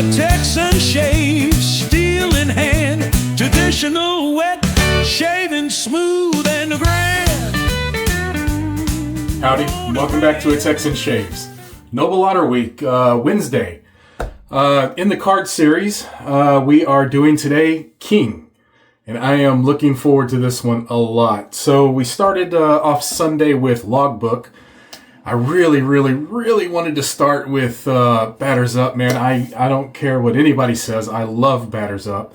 a Texan shave, steel in hand, traditional wet, shaving smooth and grand. Howdy, welcome back to a Texan Shaves. Noble Otter Week, Wednesday. In the card series, we are doing today King, and I am looking forward to this one a lot. So we started off Sunday with Logbook. I really wanted to start with Batters Up, man. I don't care what anybody says. I love Batters Up.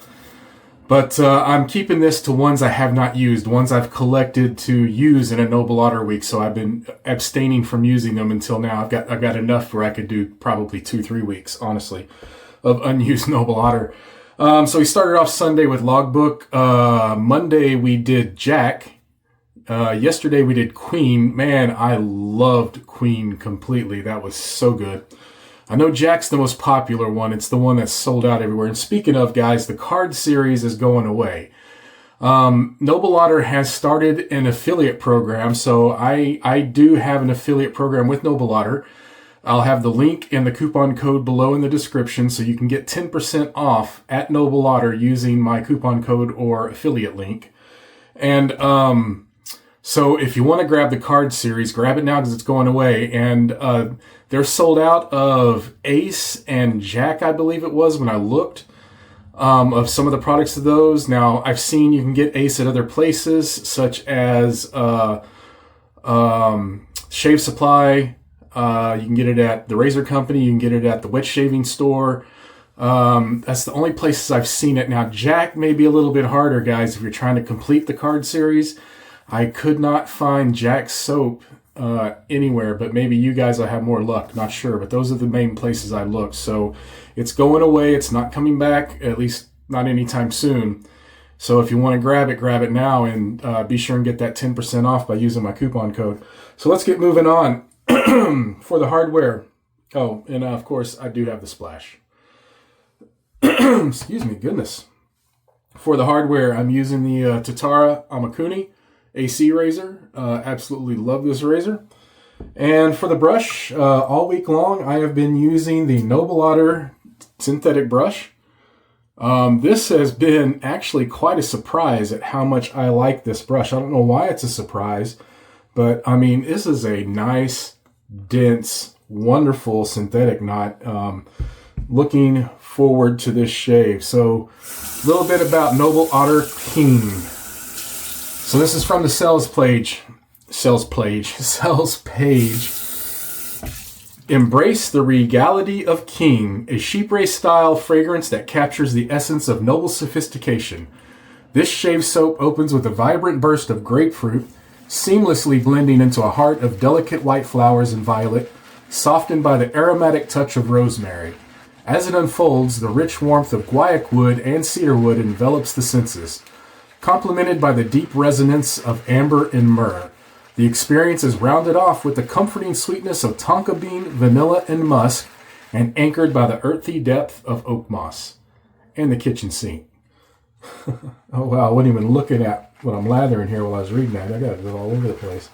But I'm keeping this to ones I have not used, ones I've collected to use in a Noble Otter Week. So I've been abstaining from using them until now. I've got enough where I could do probably 2-3 weeks, honestly, of unused Noble Otter. So we started off Sunday with Logbook. Monday we did Jack. Yesterday we did Queen. Man, I loved Queen completely. That was so good. I know Jack's the most popular one. It's the one that's sold out everywhere. And speaking of, guys, the card series is going away. Noble Otter has started an affiliate program. So I do have an affiliate program with Noble Otter. I'll have the link and the coupon code below in the description so you can get 10% off at Noble Otter using my coupon code or affiliate link. And so if you want to grab the card series, grab it now because it's going away. And they're sold out of Ace and Jack, I believe it was when I looked, of some of the products of those. Now, I've seen you can get Ace at other places, such as Shave Supply. You can get it at the Razor Company. You can get it at the Wet Shaving Store. That's the only places I've seen it. Now, Jack may be a little bit harder, guys, if you're trying to complete the card series. I could not find Jack soap anywhere, but maybe you guys will have more luck. Not sure, but those are the main places I looked. So it's going away. It's not coming back, at least not anytime soon. So if you want to grab it now, and be sure and get that 10% off by using my coupon code. So let's get moving on. For the hardware. Oh, and of course, I do have the splash. Excuse me, goodness. For the hardware, I'm using the Tatara AMAKUNI AC razor. Absolutely love this razor. And for the brush, all week long, I have been using the Noble Otter synthetic brush. This has been actually quite a surprise at how much I like this brush. I don't know why it's a surprise, but I mean, this is a nice, dense, wonderful synthetic knot. Looking forward to this shave. So a little bit about Noble Otter King. So this is from the sales page. Embrace the regality of King, a sheep race style fragrance that captures the essence of noble sophistication. This shave soap opens with a vibrant burst of grapefruit, seamlessly blending into a heart of delicate white flowers and violet, softened by the aromatic touch of rosemary. As it unfolds, the rich warmth of guaiac wood and cedar wood envelops the senses, complemented by the deep resonance of amber and myrrh. The experience is rounded off with the comforting sweetness of tonka bean, vanilla, and musk, and anchored by the earthy depth of oak moss. And the kitchen sink. Oh wow, I wasn't even looking at what I'm lathering here while I was reading that. I got it all over the place.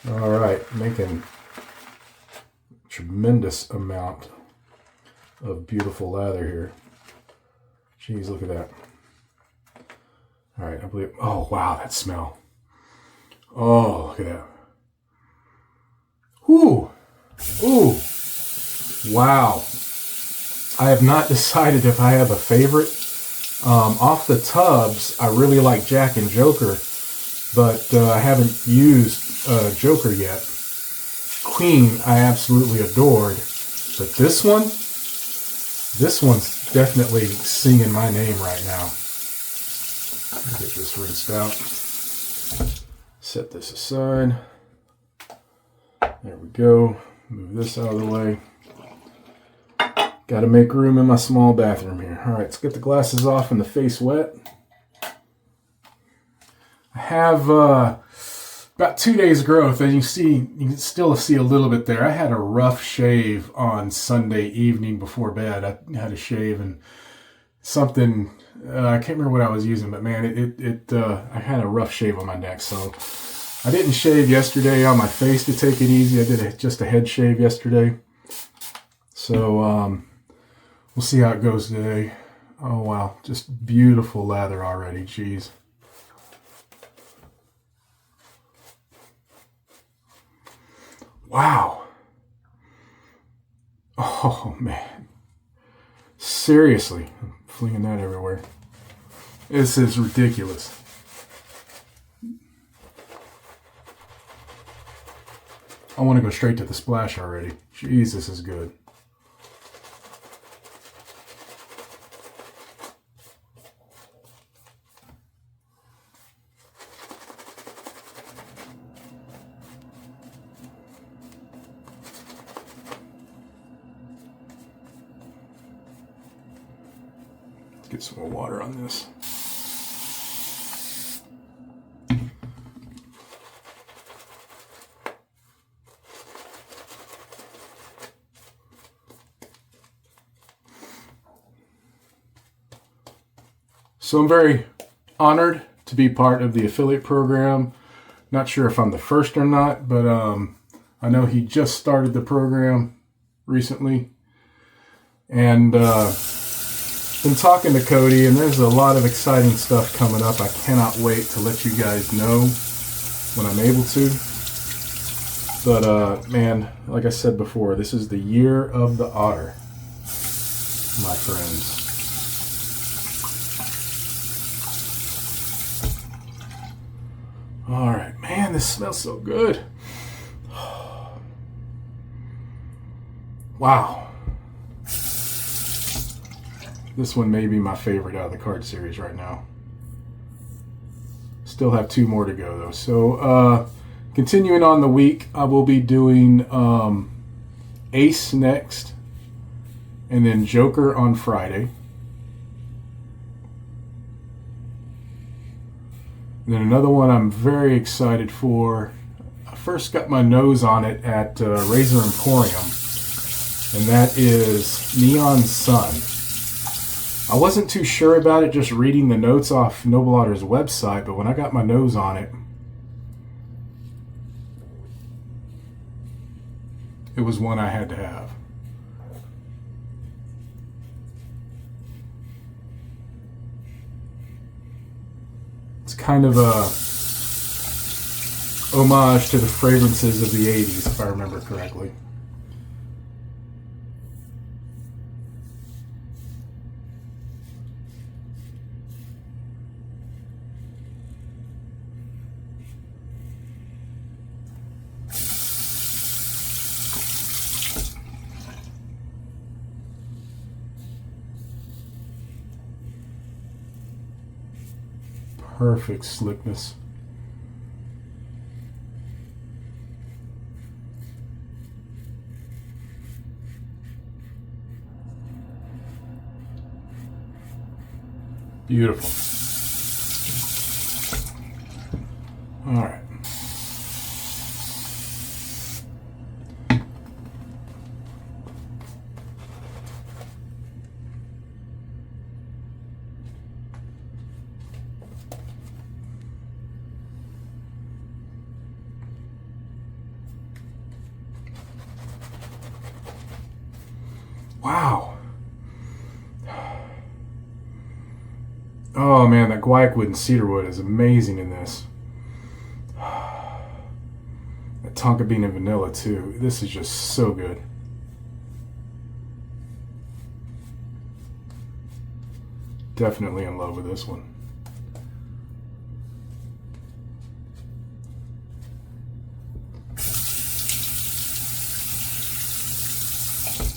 All right, making a tremendous amount of beautiful lather here. Jeez, look at that. All right, I believe. Oh wow, that smell. Oh, look at that. Ooh, ooh, wow. I have not decided if I have a favorite. Off the tubs, I really like Jack and Joker, but I haven't used Joker yet. Queen, I absolutely adored, but this one's definitely singing my name right now. Get this rinsed out. Set this aside. There we go. Move this out of the way. Got to make room in my small bathroom here. All right, let's get the glasses off and the face wet. I have about 2 days growth, and you can still see a little bit there. I had a rough shave on Sunday evening before bed. I had a shave and something. I can't remember what I was using, but man, I had a rough shave on my neck, so I didn't shave yesterday on my face to take it easy. I did just a head shave yesterday. So We'll see how it goes today. Oh wow, just beautiful leather already, jeez. Wow. Oh man. Seriously, I'm flinging that everywhere. This is ridiculous. I want to go straight to the splash already. Jeez, this is good. Let's get some more water on this. So I'm very honored to be part of the affiliate program. Not sure if I'm the first or not, but I know he just started the program recently. And been talking to Cody, and there's a lot of exciting stuff coming up. I cannot wait to let you guys know when I'm able to. But man, like I said before, this is the year of the otter, my friends. All right, man, this smells so good. Wow. This one may be my favorite out of the card series right now. Still have 2 more to go though. So continuing on the week, I will be doing Ace next, and then Joker on Friday. And then another one I'm very excited for. I first got my nose on it at Razor Emporium, and that is Neon Sun. I wasn't too sure about it just reading the notes off Noble Otter's website, but when I got my nose on it, it was one I had to have. It's kind of a homage to the fragrances of the 80s, if I remember correctly. Perfect slickness. Beautiful. All right. Wow. Oh man, that guaiac and cedarwood is amazing in this. That tonka bean and vanilla too. This is just so good. Definitely in love with this one.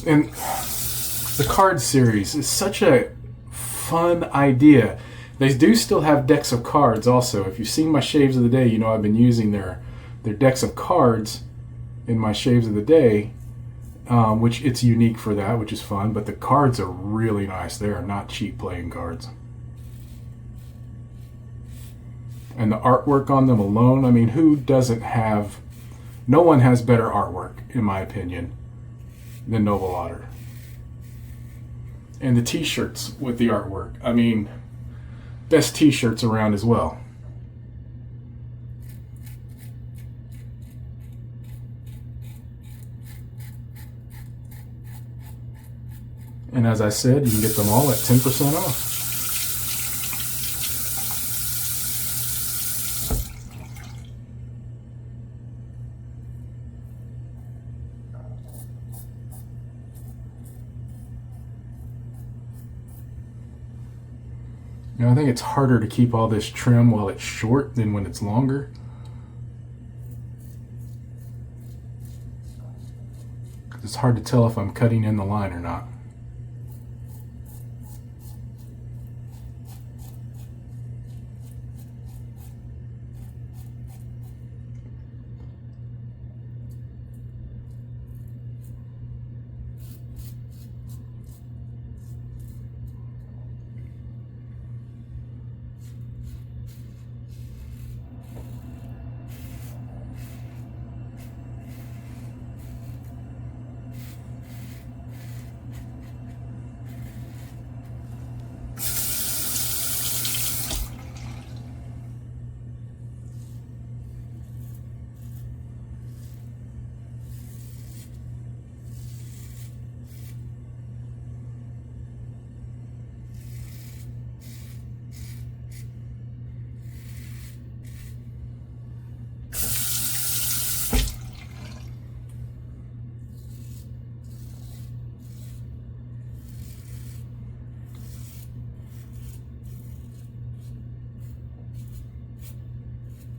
And the card series is such a fun idea. They do still have decks of cards also. If you've seen my shaves of the day, you know I've been using their decks of cards in my shaves of the day, which it's unique for that, which is fun. But the cards are really nice. They are not cheap playing cards. And the artwork on them alone, I mean, who doesn't have... No one has better artwork, in my opinion, than Noble Otter. And the t-shirts with the artwork. I mean, best t-shirts around as well. And as I said, you can get them all at 10% off. Now, I think it's harder to keep all this trim while it's short than when it's longer. It's hard to tell if I'm cutting in the line or not.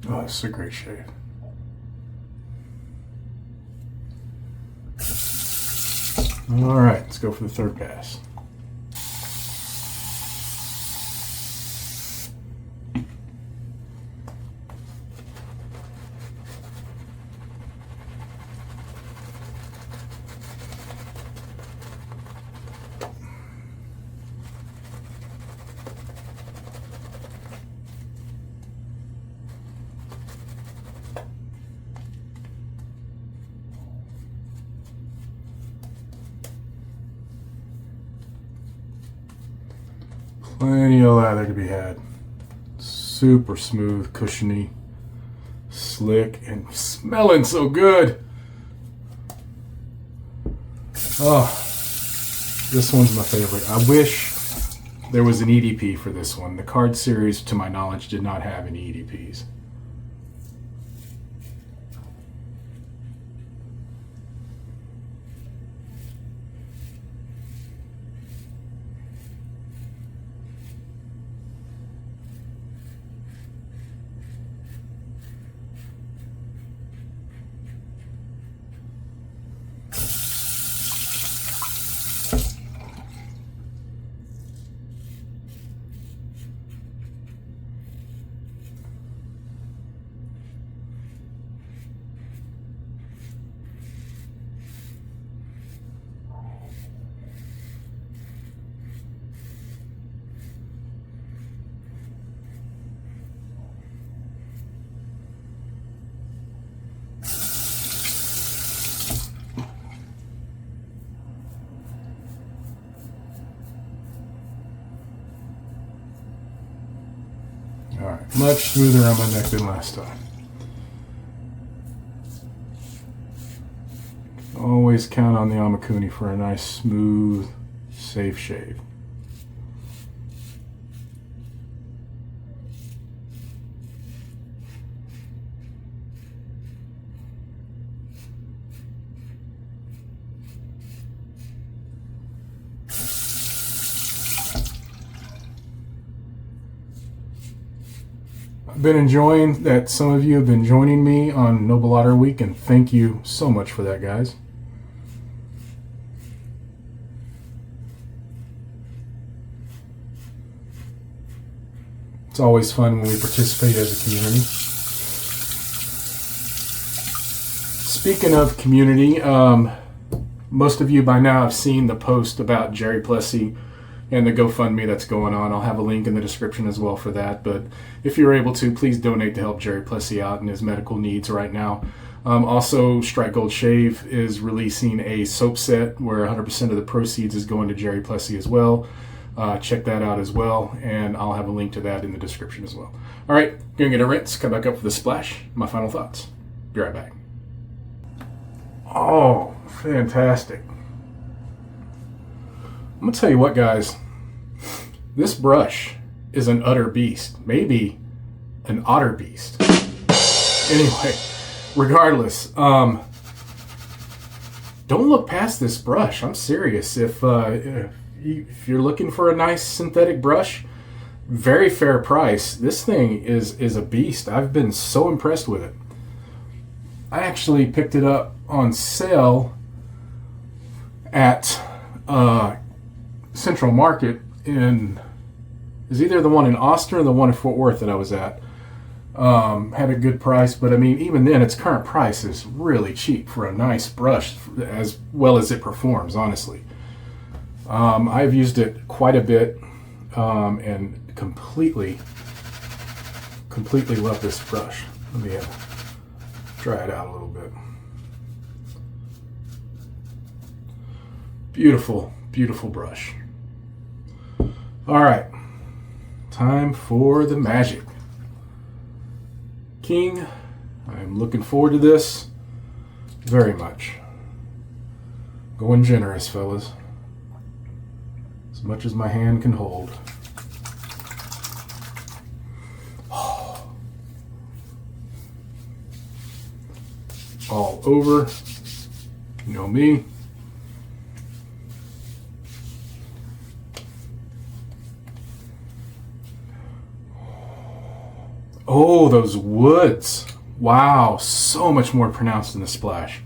Oh, this is a great shave. All right, let's go for the third pass. Plenty of lather to be had. Super smooth, cushiony, slick, and smelling so good. Oh, this one's my favorite. I wish there was an EDP for this one. The card series, to my knowledge, did not have any EDPs. Alright, much smoother on my neck than last time. Always count on the AMAKUNI for a nice, smooth, safe shave. I've been enjoying that some of you have been joining me on Noble Otter Week, and thank you so much for that, guys. It's always fun when we participate as a community. Speaking of community, most of you by now have seen the post about Jerry Plessy and the GoFundMe that's going on. I'll have a link in the description as well for that. But if you're able to, please donate to help Jerry Plessy out in his medical needs right now. Also, Strike Gold Shave is releasing a soap set where 100% of the proceeds is going to Jerry Plessy as well. Check that out as well, and I'll have a link to that in the description as well. All right, gonna get a rinse, come back up for the splash. My final thoughts. Be right back. Oh, fantastic. I'm gonna tell you what, guys. This brush is an utter beast. Maybe an otter beast. Anyway, regardless, don't look past this brush. I'm serious. If you're looking for a nice synthetic brush, very fair price. This thing is a beast. I've been so impressed with it. I actually picked it up on sale at Central Market is either the one in Austin or the one in Fort Worth that I was at. Had a good price, but I mean, even then, its current price is really cheap for a nice brush, as well as it performs, honestly. I've used it quite a bit, and completely love this brush. Let me dry it out a little bit. Beautiful, beautiful brush. All right, time for the magic. King, I'm looking forward to this very much. Going generous, fellas. As much as my hand can hold. All over. You know me. Oh, those woods. Wow, so much more pronounced in the splash.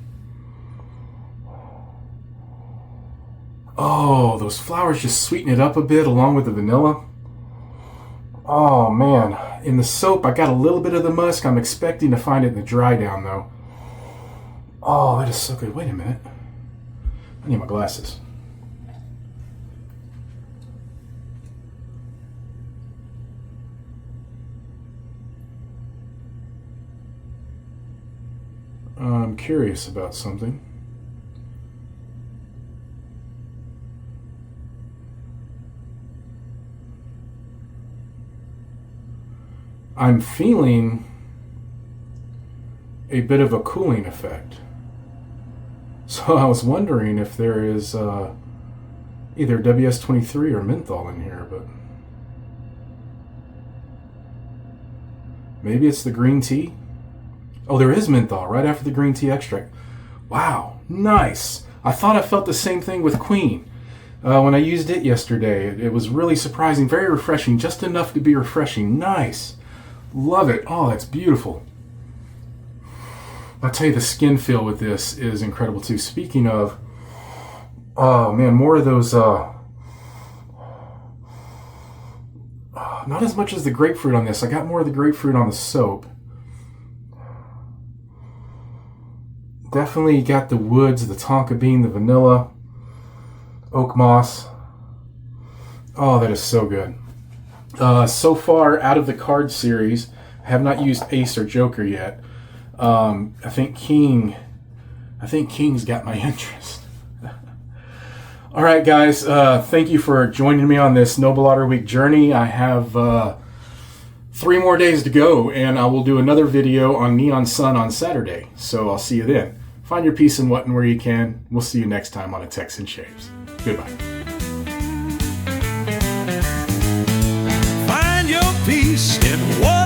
Oh, those flowers just sweeten it up a bit along with the vanilla. Oh man, in the soap I got a little bit of the musk. I'm expecting to find it in the dry down though. Oh, that is so good. Wait a minute. I need my glasses. I'm curious about something. I'm feeling a bit of a cooling effect. So I was wondering if there is either WS-23 or menthol in here, but maybe it's the green tea. Oh, there is menthol right after the green tea extract. Wow, nice. I thought I felt the same thing with Queen when I used it yesterday. It was really surprising, very refreshing, just enough to be refreshing. Nice. Love it. Oh, that's beautiful. I'll tell you, the skin feel with this is incredible too. Speaking of, oh man, more of those, not as much as the grapefruit on this. I got more of the grapefruit on the soap. Definitely got the woods, the tonka bean, the vanilla, oak moss. Oh, that is so good. So far out of the card series, I have not used Ace or Joker yet. I think King's got my interest. All right, guys. Thank you for joining me on this Noble Otter Week journey. I have 3 more days to go, and I will do another video on Neon Sun on Saturday. So I'll see you then. Find your peace in what and where you can. We'll see you next time on A Texan Shaves. Goodbye. Find your peace in what